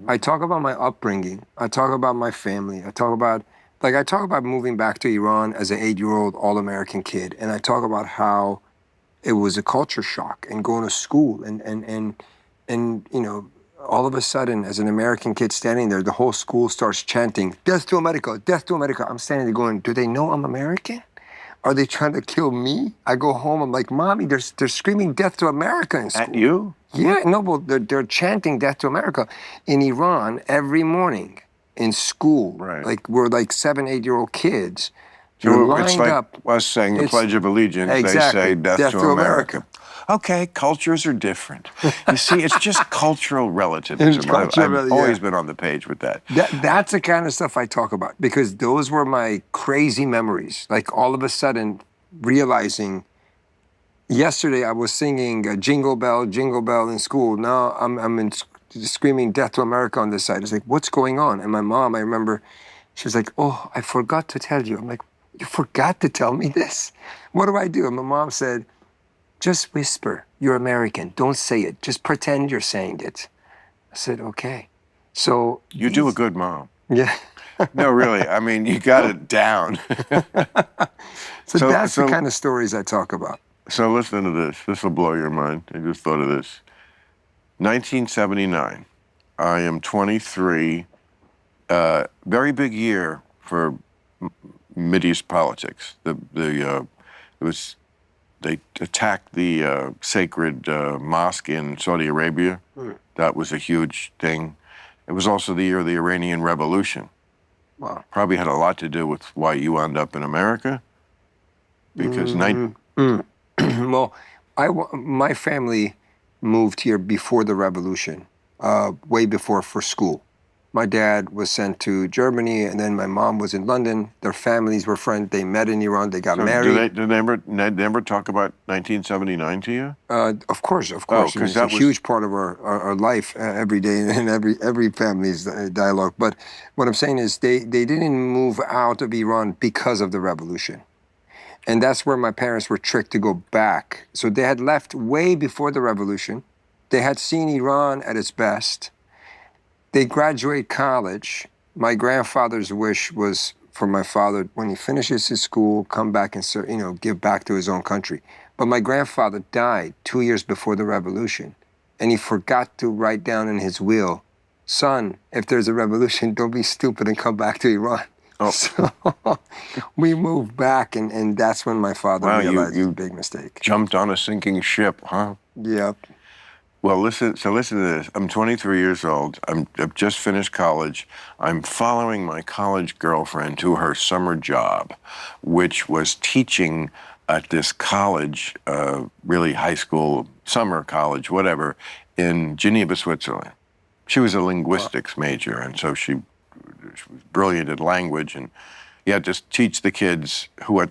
I talk about my upbringing. I talk about my family. I talk about moving back to Iran as an 8-year-old all-American kid, and I talk about how it was a culture shock and going to school and all of a sudden, as an American kid standing there, the whole school starts chanting, "Death to America, death to America." I'm standing there going, do they know I'm American? Are they trying to kill me? I go home, I'm like, Mommy, they're screaming death to America in school. At you? Yeah, no, well, they're chanting death to America in Iran every morning in school. Right. Like, we're like 7, 8-year-old kids. So You're it's lined like up. us saying the Pledge of Allegiance, Exactly. they say death to America. Okay, cultures are different. You see, it's just cultural relativism. I've always been on the page with that. That's the kind of stuff I talk about, because those were my crazy memories. Like, all of a sudden realizing, yesterday I was singing Jingle Bell in school. Now I'm screaming death to America on this side. It's like, what's going on? And my mom, I remember, she was like, oh, I forgot to tell you. I'm like, you forgot to tell me this? What do I do? And my mom said, just whisper, you're American. Don't say it. Just pretend you're saying it. I said, okay. So you do a good mom. Yeah. No, really. I mean, you got it down. So that's the kind of stories I talk about. So listen to this. This will blow your mind. I just thought of this. 1979. I am 23. Very big year for Mideast politics. They attacked the sacred mosque in Saudi Arabia. That was a huge thing. It was also the year of the Iranian Revolution. Wow. Probably had a lot to do with why you wound up in America. Because well, my family moved here before the revolution, way before, for school. My dad was sent to Germany, and then my mom was in London. Their families were friends. They met in Iran. They got married. Did they ever talk about 1979 to you? Of course. Oh, It's a huge part of our life every day and every family's dialogue. But what I'm saying is they didn't move out of Iran because of the revolution. And that's where my parents were tricked to go back. So they had left way before the revolution. They had seen Iran at its best. They graduate college. My grandfather's wish was for my father, when he finishes his school, come back and give back to his own country. But my grandfather died 2 years before the revolution, and he forgot to write down in his will, son, if there's a revolution, don't be stupid and come back to Iran. Oh. So we moved back, and that's when my father realized it was a big mistake. Jumped on a sinking ship, huh? Yep. Well, listen to this. I'm 23 years old. I've just finished college. I'm following my college girlfriend to her summer job, which was teaching at this college, really high school, summer college, whatever, in Geneva, Switzerland. She was a linguistics major, and so she was brilliant at language, and you had to teach the kids who are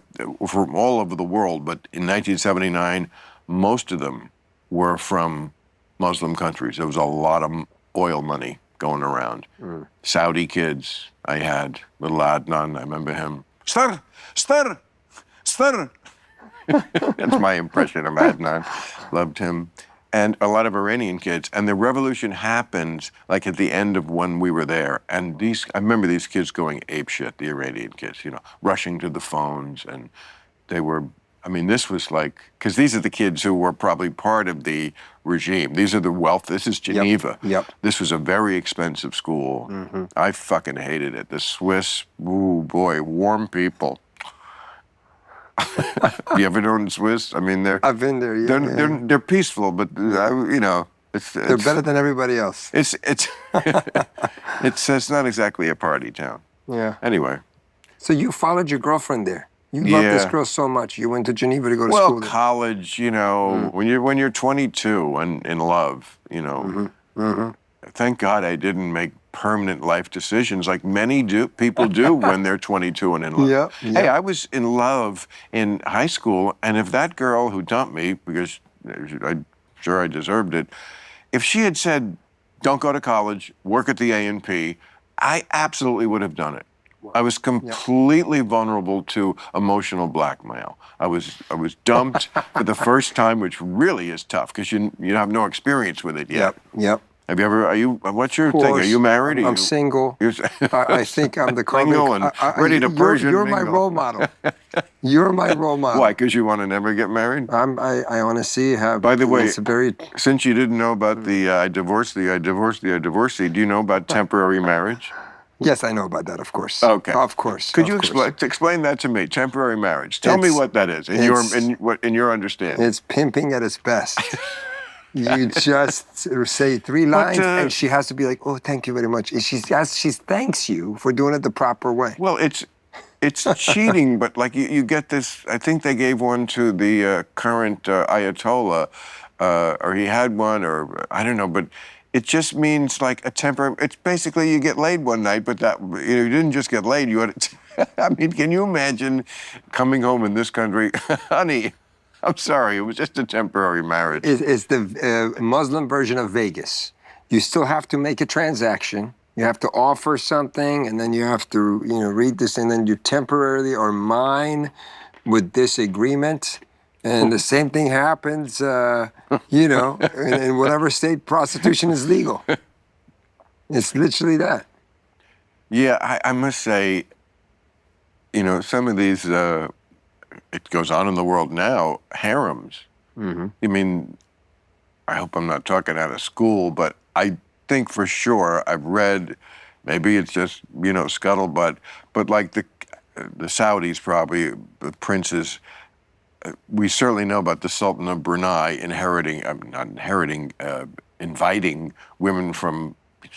from all over the world, but in 1979, most of them were from Muslim countries. There was a lot of oil money going around. Saudi kids, I had little Adnan, I remember him. Stir. That's my impression of Adnan. Loved him. And a lot of Iranian kids. And the revolution happened like at the end of when we were there. And I remember these kids going apeshit, the Iranian kids, rushing to the phones. And they were, this was like, because these are the kids who were probably part of the regime. These are the wealth. This is Geneva. Yep. This was a very expensive school. Mm-hmm. I fucking hated it. The Swiss, ooh boy, warm people. You ever known Swiss? I've been there. Yeah. They're peaceful, but they're better than everybody else. It's not exactly a party town. Yeah. Anyway. So you followed your girlfriend there. You love this girl so much. You went to Geneva to go to school. Well, college, when you're 22 and in love, Thank God I didn't make permanent life decisions like many people do when they're 22 and in love. Yeah. Hey, I was in love in high school, and if that girl who dumped me, because I'm sure I deserved it, if she had said, don't go to college, work at the A&P, I absolutely would have done it. I was completely vulnerable to emotional blackmail. I was dumped for the first time, which really is tough because you have no experience with it yet. Yep. Have you ever? Are you? What's your thing? Are you married? I'm single. You're I think I'm the single and ready to Persian You're my mingle. role model. You're my role model. Why? Because you want to never get married? I honestly have. By the way, it's a very. Since you didn't know about the I divorced thee, do you know about temporary marriage? Yes, I know about that. Of course. Okay. Of course. Could of you course. explain that to me? Temporary marriage. Tell me It's- what that is in your understanding. It's pimping at its best. You just say three lines, and she has to be like, "Oh, thank you very much." And she thanks you for doing it the proper way. Well, it's cheating, but like you get this. I think they gave one to the current Ayatollah, or he had one, or I don't know, but it just means like a temporary. It's basically you get laid one night, but that you didn't just get laid. You had. I mean, can you imagine coming home in this country, honey? I'm sorry, it was just a temporary marriage. It's the Muslim version of Vegas. You still have to make a transaction. You have to offer something, and then you have to, read this, and then you temporarily are mine with this agreement. And the same thing happens, in whatever state prostitution is legal. It's literally that. Yeah, I must say, some of these, it goes on in the world now, harems. Mm-hmm. I mean, I hope I'm not talking out of school, but I think for sure I've read, maybe it's just, scuttlebutt, but like the Saudis probably, the princes, we certainly know about the Sultan of Brunei inviting women from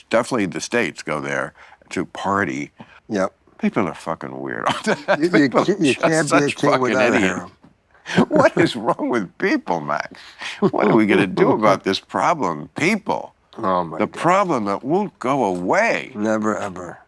definitely the States go there to party. Yep. People are fucking weird. You can't be a king without a harem. What is wrong with people, Max? What are we going to do about this problem? People. Oh, my God. The problem that won't go away. Never, ever.